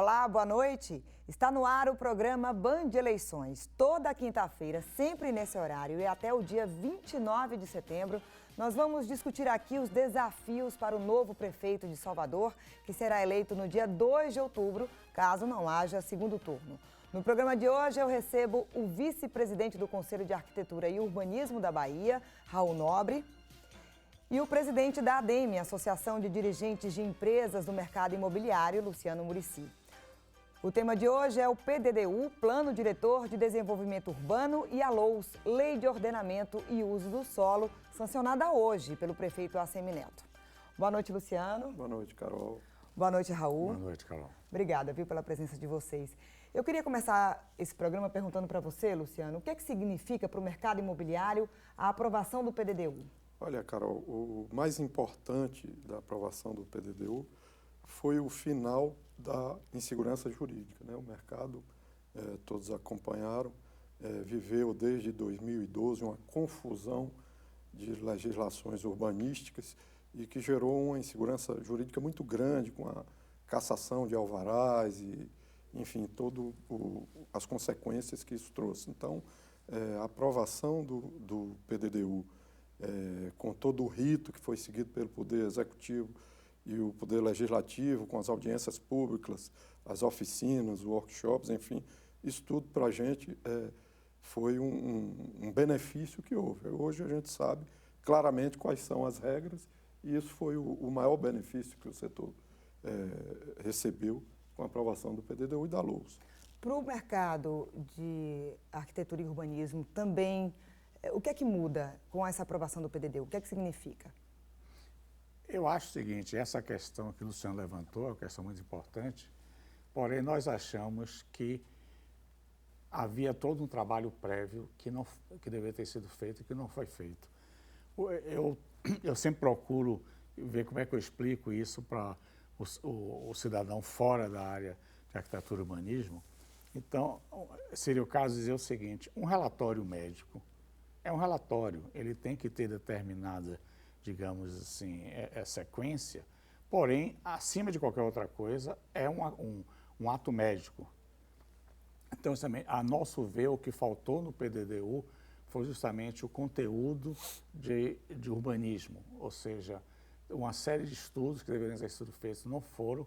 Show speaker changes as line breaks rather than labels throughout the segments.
Olá, boa noite. Está no ar o programa Band Eleições. Toda quinta-feira, sempre nesse horário e até o dia 29 de setembro, nós vamos discutir aqui os desafios para o novo prefeito de Salvador, que será eleito no dia 2 de outubro, caso não haja segundo turno. No programa de hoje eu recebo o vice-presidente do Conselho de Arquitetura e Urbanismo da Bahia, Raul Nobre, e o presidente da ADEME, Associação de Dirigentes de Empresas do Mercado Imobiliário, Luciano Muricy. O tema de hoje é o PDDU, Plano Diretor de Desenvolvimento Urbano, e a LOUS, Lei de Ordenamento e Uso do Solo, sancionada hoje pelo prefeito Assemineto. Boa noite, Luciano.
Boa noite, Carol.
Boa noite, Raul.
Boa noite, Carol.
Obrigada, viu, pela presença de vocês. Eu queria começar esse programa perguntando para você, Luciano, o que é que significa para o mercado imobiliário a aprovação do PDDU?
Olha, Carol, o mais importante da aprovação do PDDU foi o final da insegurança jurídica, né? O mercado, todos acompanharam, viveu desde 2012 uma confusão de legislações urbanísticas e que gerou uma insegurança jurídica muito grande com a cassação de alvarás e, enfim, as consequências que isso trouxe. Então, a aprovação do PDDU, com todo o rito que foi seguido pelo Poder Executivo e o Poder Legislativo, com as audiências públicas, as oficinas, workshops, enfim, isso tudo para a gente foi um benefício que houve. Hoje a gente sabe claramente quais são as regras e isso foi o maior benefício que o setor recebeu com a aprovação do PDDU e da LOUS.
Para o mercado de arquitetura e urbanismo também, o que é que muda com essa aprovação do PDDU? O que é que significa?
Eu acho o seguinte, essa questão que o Luciano levantou é uma questão muito importante, porém nós achamos que havia todo um trabalho prévio que deveria ter sido feito e que não foi feito. Eu sempre procuro ver como é que eu explico isso para o cidadão fora da área de arquitetura e urbanismo. Então, seria o caso de dizer o seguinte, um relatório médico é um relatório, ele tem que ter determinada, digamos assim, sequência, porém, acima de qualquer outra coisa, é um ato médico. Então, também, a nosso ver, o que faltou no PDDU foi justamente o conteúdo de urbanismo, ou seja, uma série de estudos que deveriam ter sido feitos não foram.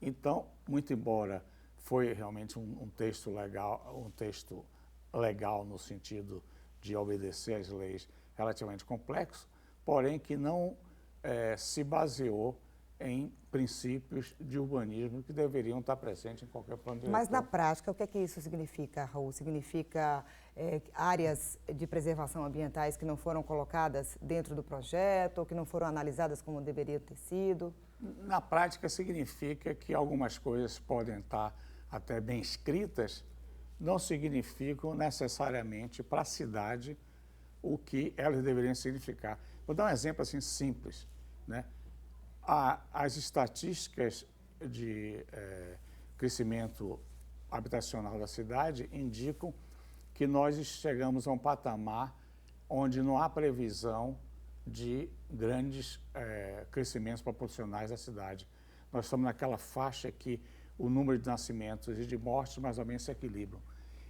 Então, muito embora foi realmente um texto legal no sentido de obedecer às leis relativamente complexo, porém que não se baseou em princípios de urbanismo que deveriam estar presentes em qualquer plano diretor.
Mas na prática, o que é que isso significa, Raul? Significa áreas de preservação ambientais que não foram colocadas dentro do projeto ou que não foram analisadas como deveriam ter sido?
Na prática, significa que algumas coisas podem estar até bem escritas, não significam necessariamente para a cidade o que elas deveriam significar. Vou dar um exemplo assim simples, né? As estatísticas de crescimento habitacional da cidade indicam que nós chegamos a um patamar onde não há previsão de grandes crescimentos proporcionais da cidade. Nós estamos naquela faixa que o número de nascimentos e de mortes mais ou menos se equilibram.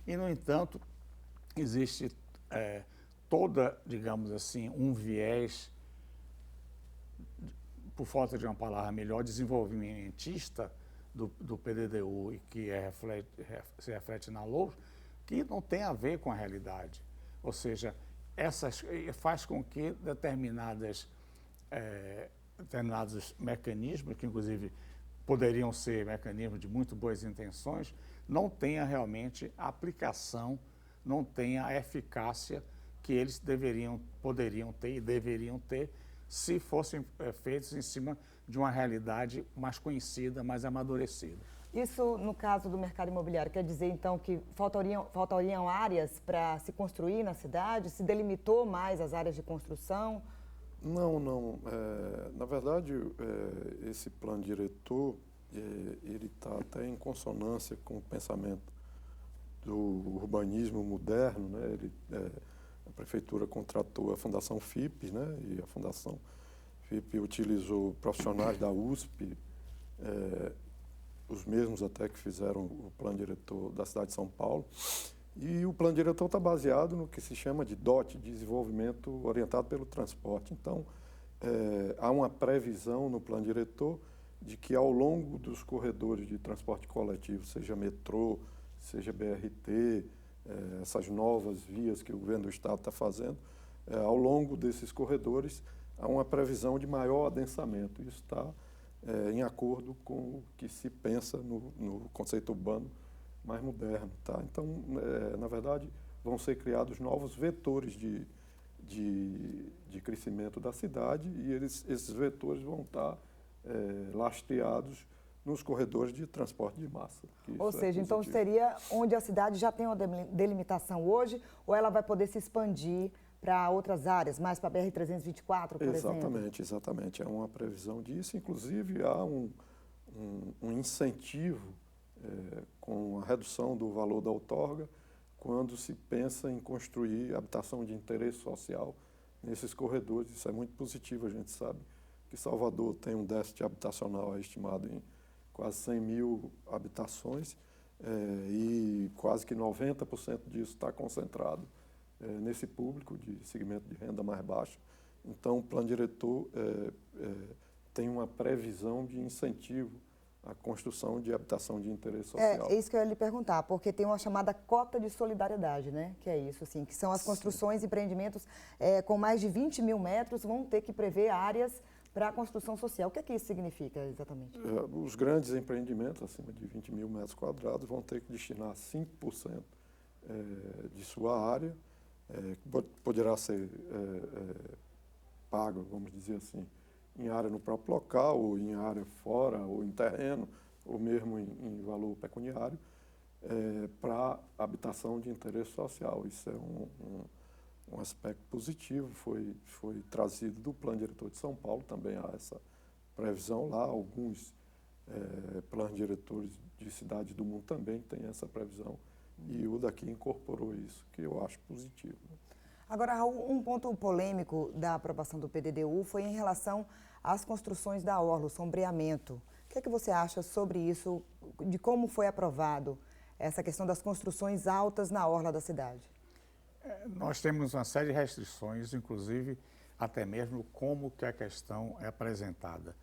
E, no entanto, existe digamos assim, um viés, por falta de uma palavra melhor, desenvolvimentista do PDDU e que se reflete na LOUS, que não tem a ver com a realidade. Ou seja, faz com que determinados mecanismos, que inclusive poderiam ser mecanismos de muito boas intenções, não tenha realmente a aplicação, não tenha a eficácia que eles poderiam ter e deveriam ter se fossem feitos em cima de uma realidade mais conhecida, mais amadurecida.
Isso, no caso do mercado imobiliário, quer dizer, então, que faltariam áreas para se construir na cidade? Se delimitou mais as áreas de construção?
Não. Na verdade, esse plano diretor, ele está até em consonância com o pensamento do urbanismo moderno, né? A prefeitura contratou a Fundação FIP, né? E a Fundação FIP utilizou profissionais da USP os mesmos até que fizeram o plano diretor da cidade de São Paulo. E o plano diretor está baseado no que se chama de DOT, Desenvolvimento Orientado pelo Transporte. Então, há uma previsão no plano diretor de que ao longo dos corredores de transporte coletivo, seja metrô, seja BRT, essas novas vias que o governo do estado está fazendo, ao longo desses corredores há uma previsão de maior adensamento. Isso está em acordo com o que se pensa no conceito urbano mais moderno. Tá? Então, na verdade, vão ser criados novos vetores de crescimento da cidade e esses vetores vão estar lastreados nos corredores de transporte de massa.
Ou seja, então seria onde a cidade já tem uma delimitação hoje, ou ela vai poder se expandir para outras áreas, mais para a BR-324, por exemplo?
Exatamente. É uma previsão disso. Inclusive, há um incentivo com a redução do valor da outorga quando se pensa em construir habitação de interesse social nesses corredores. Isso é muito positivo. A gente sabe que Salvador tem um déficit habitacional estimado em quase 100 mil habitações e quase que 90% disso está concentrado nesse público de segmento de renda mais baixa. Então, o plano diretor tem uma previsão de incentivo à construção de habitação de interesse social.
É isso que eu ia lhe perguntar, porque tem uma chamada cota de solidariedade, né? Que é isso, assim, que são as construções e empreendimentos com mais de 20 mil metros vão ter que prever áreas para a construção social. O que é que isso significa exatamente?
Os grandes empreendimentos, acima de 20 mil metros quadrados, vão ter que destinar 5% de sua área, que poderá ser pago, vamos dizer assim, em área no próprio local, ou em área fora, ou em terreno, ou mesmo em valor pecuniário, para habitação de interesse social. Isso é um aspecto positivo, foi trazido do Plano Diretor de São Paulo, também há essa previsão lá, alguns planos diretores de cidades do mundo também têm essa previsão, e o daqui incorporou isso, que eu acho positivo.
Agora, Raul, um ponto polêmico da aprovação do PDDU foi em relação às construções da orla, o sombreamento. O que é que você acha sobre isso, de como foi aprovado essa questão das construções altas na orla da cidade?
Nós temos uma série de restrições, inclusive até mesmo como que a questão é apresentada.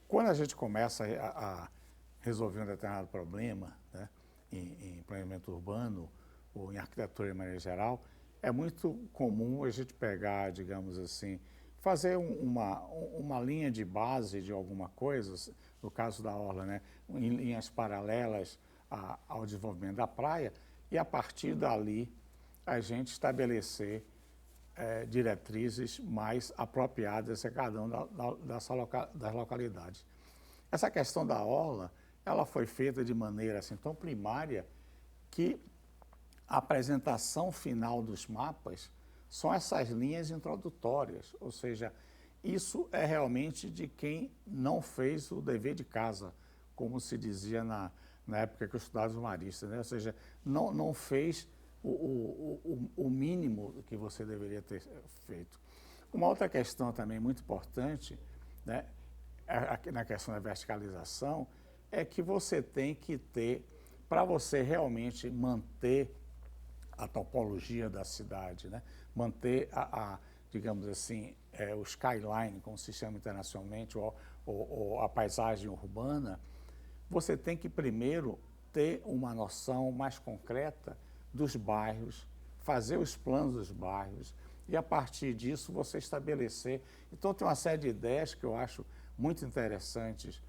Quando a gente começa a resolver um determinado problema, né, em planeamento urbano ou em arquitetura de maneira geral, é muito comum a gente pegar, digamos assim, fazer uma linha de base de alguma coisa, no caso da orla, né, em linhas paralelas ao desenvolvimento da praia, e a partir dali a gente estabelecer diretrizes mais apropriadas a cada uma das localidades. Essa questão da orla, ela foi feita de maneira assim tão primária que a apresentação final dos mapas são essas linhas introdutórias, ou seja, isso é realmente de quem não fez o dever de casa, como se dizia na época que eu estudava os maristas, né? Ou seja, não fez o mínimo que você deveria ter feito. Uma outra questão também muito importante, né, na questão da verticalização, é que você tem que ter, para você realmente manter a topologia da cidade, né, manter digamos assim, o skyline, como se chama internacionalmente, ou a paisagem urbana, você tem que primeiro ter uma noção mais concreta dos bairros, fazer os planos dos bairros e, a partir disso, você estabelecer. Então, tem uma série de ideias que eu acho muito interessantes,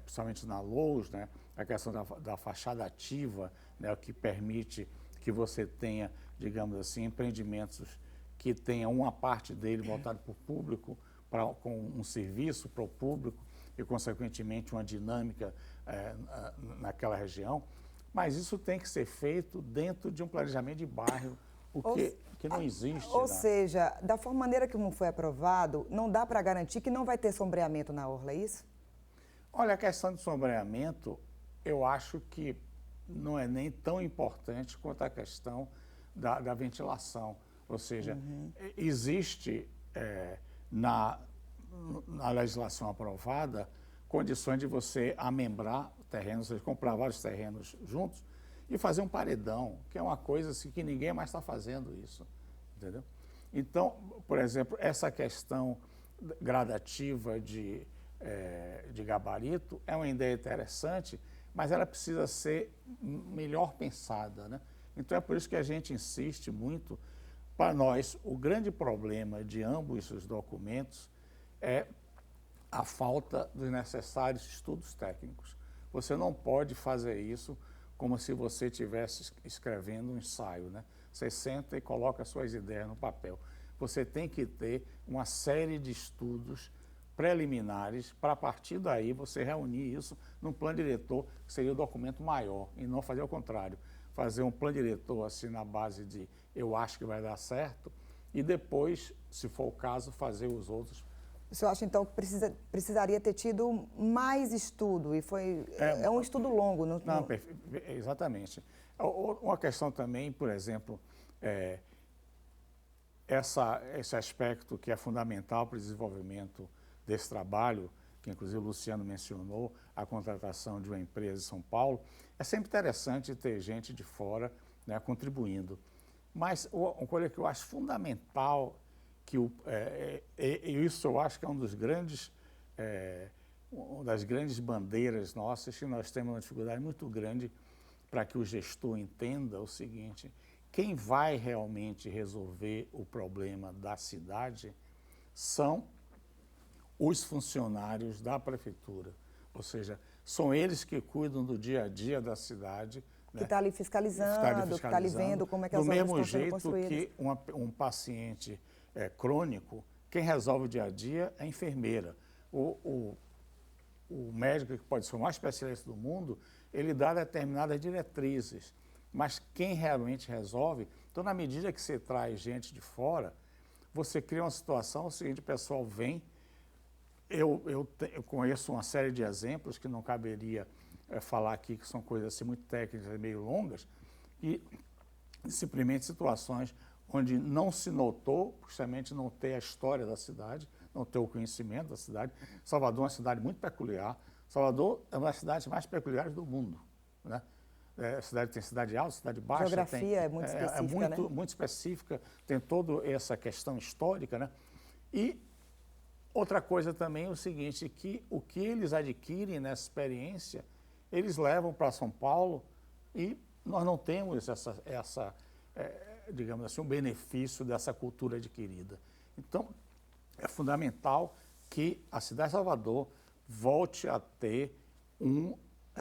principalmente na LOUS, né? A questão da fachada ativa, né? O que permite que você tenha, digamos assim, empreendimentos que tenham uma parte dele voltada para o público, com um serviço para o público e, consequentemente, uma dinâmica naquela região. Mas isso tem que ser feito dentro de um planejamento de bairro, que não existe.
Ou seja, da maneira como foi aprovado, não dá para garantir que não vai ter sombreamento na orla, é isso?
Olha, a questão de sombreamento, eu acho que não é nem tão importante quanto a questão da ventilação. Ou seja, existe na legislação aprovada condições de você amembrar terrenos, ou seja, comprar vários terrenos juntos e fazer um paredão, que é uma coisa assim, que ninguém mais está fazendo isso, entendeu? Então, por exemplo, essa questão gradativa de gabarito é uma ideia interessante, mas ela precisa ser melhor pensada, né? Então é por isso que a gente insiste muito. Para nós, o grande problema de ambos os documentos é a falta dos necessários estudos técnicos. Você não pode fazer isso como se você estivesse escrevendo um ensaio, né? Você senta e coloca suas ideias no papel. Você tem que ter uma série de estudos preliminares para, a partir daí, você reunir isso num plano diretor, que seria o documento maior, e não fazer o contrário. Fazer um plano diretor assim na base de eu acho que vai dar certo, e depois, se for o caso, fazer os outros.
O senhor acha, então, que precisaria ter tido mais estudo, e é um estudo longo? Não,
exatamente. Uma questão também, por exemplo, esse aspecto que é fundamental para o desenvolvimento desse trabalho, que inclusive o Luciano mencionou, a contratação de uma empresa em São Paulo, é sempre interessante ter gente de fora, né, contribuindo. Mas uma coisa que eu acho fundamental, isso eu acho que é uma das grandes bandeiras nossas, que nós temos uma dificuldade muito grande para que o gestor entenda o seguinte: quem vai realmente resolver o problema da cidade são os funcionários da prefeitura, ou seja, são eles que cuidam do dia a dia da cidade.
Que está ali fiscalizando, que está ali vendo como é que as obras estão sendo construídas.
Do mesmo jeito que um paciente crônico, quem resolve o dia a dia é a enfermeira. O médico, que pode ser o mais especialista do mundo, ele dá determinadas diretrizes, mas quem realmente resolve, então na medida que você traz gente de fora, você cria uma situação, o seguinte: o pessoal vem, eu conheço uma série de exemplos que não caberia falar aqui, que são coisas assim muito técnicas e meio longas, e simplesmente situações onde não se notou, justamente não ter a história da cidade, não ter o conhecimento da cidade. Salvador é uma cidade muito peculiar. Salvador é uma das cidades mais peculiares do mundo, né? A cidade tem cidade alta, cidade baixa. A
geografia é muito específica, né?
Muito específica, tem toda essa questão histórica, né? E outra coisa também é o seguinte, que o que eles adquirem nessa experiência, eles levam para São Paulo, e nós não temos digamos assim, um benefício dessa cultura adquirida. Então, é fundamental que a cidade de Salvador volte a ter um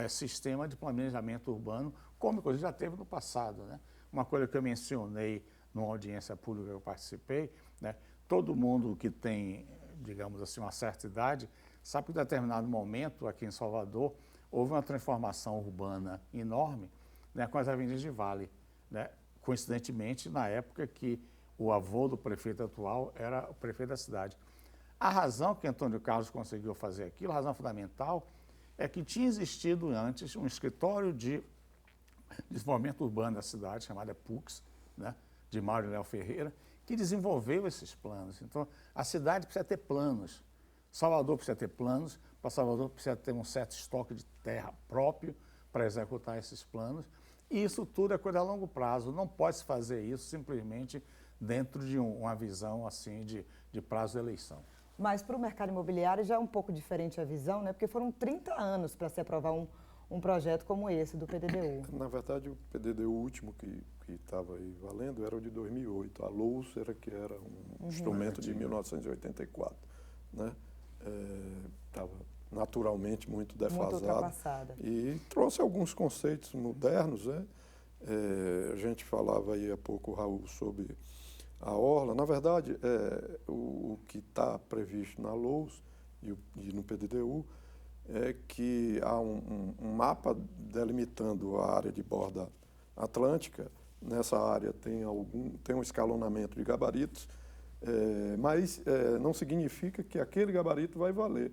sistema de planejamento urbano, como inclusive já teve no passado, né? Uma coisa que eu mencionei numa audiência pública que eu participei, né? Todo mundo que tem, digamos assim, uma certa idade, sabe que em determinado momento, aqui em Salvador, houve uma transformação urbana enorme, né, com as avenidas de Vale, né? Coincidentemente, na época que o avô do prefeito atual era o prefeito da cidade. A razão que Antônio Carlos conseguiu fazer aquilo, a razão fundamental, é que tinha existido antes um escritório de desenvolvimento urbano da cidade, chamado PUX, né, de Mário Léo Ferreira, que desenvolveu esses planos. Então, a cidade precisa ter planos. Salvador precisa ter planos, para Salvador precisa ter um certo estoque de terra próprio para executar esses planos. E isso tudo é coisa a longo prazo, não pode se fazer isso simplesmente dentro de uma visão assim de prazo de eleição.
Mas para o mercado imobiliário já é um pouco diferente a visão, né? Porque foram 30 anos para se aprovar um projeto como esse do PDDU.
Na verdade, o PDDU último que estava aí valendo era o de 2008. A LOUS era um instrumento de 1984, né? Estava naturalmente muito defasado.
Muito ultrapassada.
E trouxe alguns conceitos modernos, né? A gente falava aí há pouco, Raul, sobre a orla. Na verdade, o que está previsto na LOUS e no PDDU é que há um mapa delimitando a área de borda atlântica. Nessa área tem um escalonamento de gabaritos, mas não significa que aquele gabarito vai valer.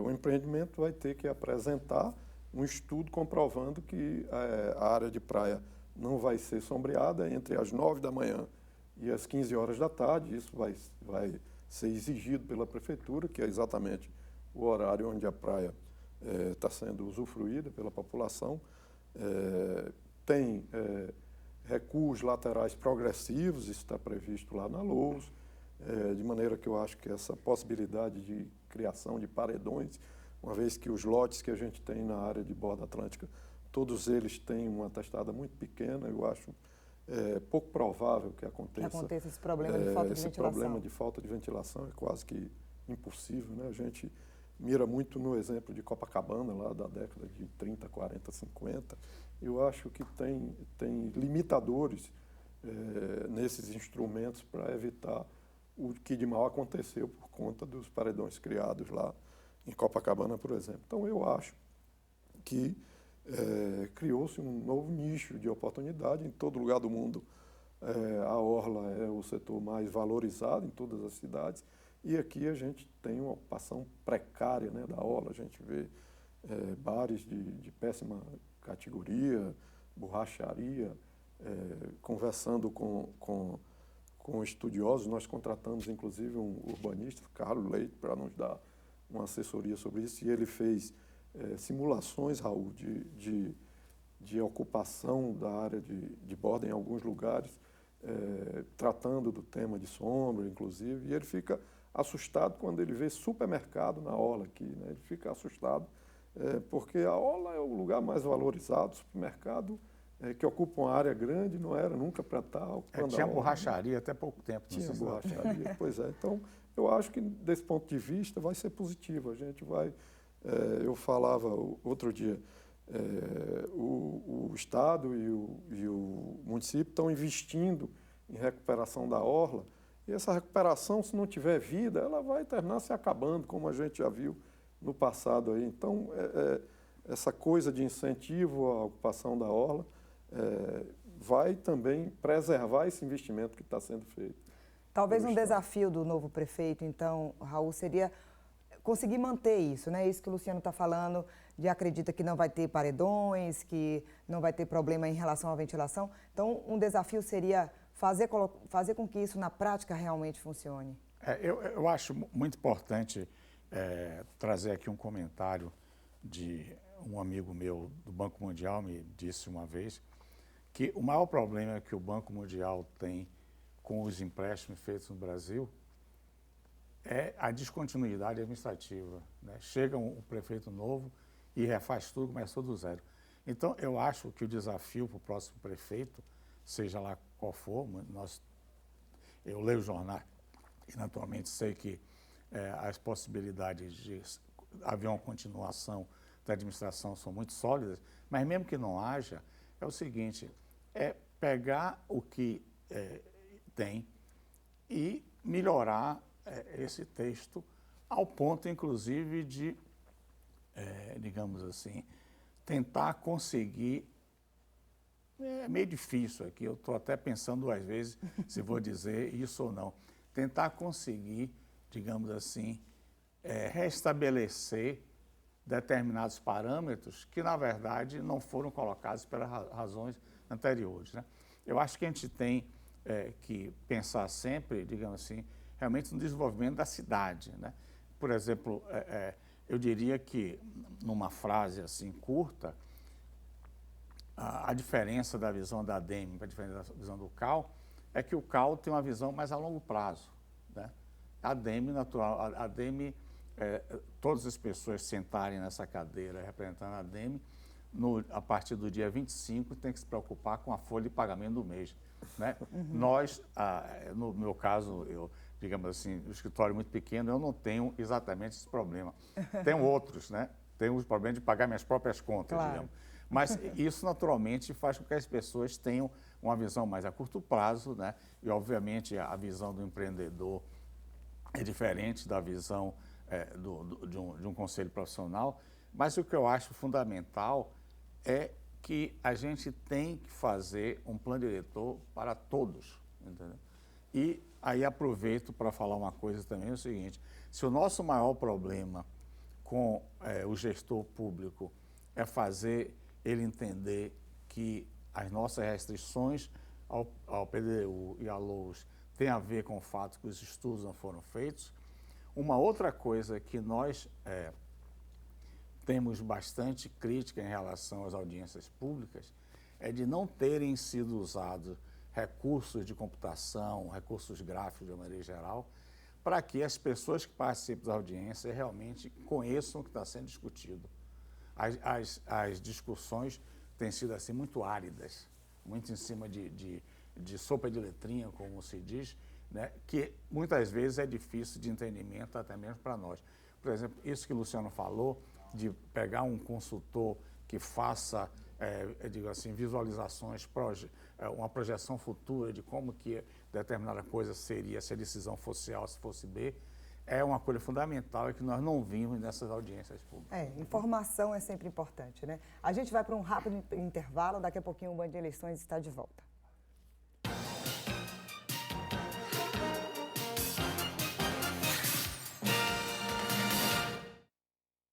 O empreendimento vai ter que apresentar um estudo comprovando que a área de praia não vai ser sombreada entre as 9 da manhã e as 15 horas da tarde. Isso vai ser exigido pela prefeitura, que é exatamente o horário onde a praia está sendo usufruída pela população. Tem recuos laterais progressivos, isso está previsto lá na LOUS, de maneira que eu acho que essa possibilidade de criação de paredões, uma vez que os lotes que a gente tem na área de borda atlântica, todos eles têm uma testada muito pequena, eu acho pouco provável que aconteça
esse problema de falta de ventilação.
Esse problema de falta de ventilação é quase que impossível, né? A gente mira muito no exemplo de Copacabana, lá da década de 30, 40, 50. Eu acho que tem limitadores nesses instrumentos para evitar o que de mal aconteceu por conta dos paredões criados lá em Copacabana, por exemplo. Então, eu acho que criou-se um novo nicho de oportunidade em todo lugar do mundo. A orla é o setor mais valorizado em todas as cidades e aqui a gente tem uma ocupação precária, né, da orla. A gente vê bares de péssima categoria, borracharia. Conversando com estudiosos, nós contratamos inclusive um urbanista, Carlos Leite, para nos dar uma assessoria sobre isso, e ele fez simulações, Raul, de ocupação da área de borda em alguns lugares, tratando do tema de sombra, inclusive, e ele fica assustado quando ele vê supermercado na orla aqui, né? Ele fica assustado, porque a orla é o lugar mais valorizado, o supermercado que ocupa uma área grande, não era nunca para estar ocupando
tinha
a orla,
borracharia até pouco tempo.
Tinha borracharia, pois é. Então, eu acho que desse ponto de vista vai ser positivo. A gente vai... eu falava outro dia, o Estado e o município estão investindo em recuperação da orla, e essa recuperação, se não tiver vida, ela vai terminar se acabando, como a gente já viu no passado aí. Então, essa coisa de incentivo à ocupação da orla vai também preservar esse investimento que está sendo feito.
Talvez um desafio do novo prefeito, então, Raul, seria conseguir manter isso, né? Isso que o Luciano está falando, de acredita que não vai ter paredões, que não vai ter problema em relação à ventilação. Então, um desafio seria fazer com que isso na prática realmente funcione.
Eu acho muito importante trazer aqui um comentário de um amigo meu do Banco Mundial, me disse uma vez, que o maior problema que o Banco Mundial tem com os empréstimos feitos no Brasil é a descontinuidade administrativa, né? Chega um prefeito novo e refaz tudo, começa tudo do zero. Então, eu acho que o desafio para o próximo prefeito, seja lá qual for, eu leio o jornal e, naturalmente, sei que as possibilidades de haver uma continuação da administração são muito sólidas, mas mesmo que não haja, é o seguinte, pegar o que tem e melhorar esse texto ao ponto, inclusive, de, digamos assim, tentar conseguir, é meio difícil aqui, eu estou até pensando duas vezes se vou dizer isso ou não, tentar conseguir, digamos assim, restabelecer determinados parâmetros que, na verdade, não foram colocados pelas razões anteriores, né? Eu acho que a gente tem que pensar sempre, digamos assim, realmente no desenvolvimento da cidade, né? Por exemplo, eu diria que, numa frase assim curta, a diferença da visão da ADEME para a diferença da visão do CAL é que o CAL tem uma visão mais a longo prazo, né? A ADEME, todas as pessoas sentarem nessa cadeira representando a ADEME, a partir do dia 25, tem que se preocupar com a folha de pagamento do mês, né? Uhum. Nós, no meu caso, digamos assim, o escritório muito pequeno, eu não tenho exatamente esse problema. Tenho outros, né? Tenho o problema de pagar minhas próprias contas, claro, digamos. Mas isso, naturalmente, faz com que as pessoas tenham uma visão mais a curto prazo, né? E, obviamente, a visão do empreendedor é diferente da visão de um conselho profissional. Mas o que eu acho fundamental é que a gente tem que fazer um plano diretor para todos, entendeu? E aí aproveito para falar uma coisa também, é o seguinte, se o nosso maior problema com o gestor público é fazer ele entender que as nossas restrições ao PDU e à LOUS têm a ver com o fato que os estudos não foram feitos, Uma outra coisa que nós temos bastante crítica em relação às audiências públicas é de não terem sido usados recursos de computação, recursos gráficos de maneira geral, para que as pessoas que participam das audiências realmente conheçam o que está sendo discutido. As discussões têm sido assim muito áridas, muito em cima de sopa de letrinha, como se diz, né, que muitas vezes é difícil de entendimento até mesmo para nós. Por exemplo, isso que o Luciano falou, de pegar um consultor que faça, digo assim, visualizações, uma projeção futura de como que determinada coisa seria, se a decisão fosse A ou se fosse B, é uma coisa fundamental e que nós não vimos nessas audiências públicas.
Informação é sempre importante, né? A gente vai para um rápido intervalo, daqui a pouquinho o Band de Eleições está de volta.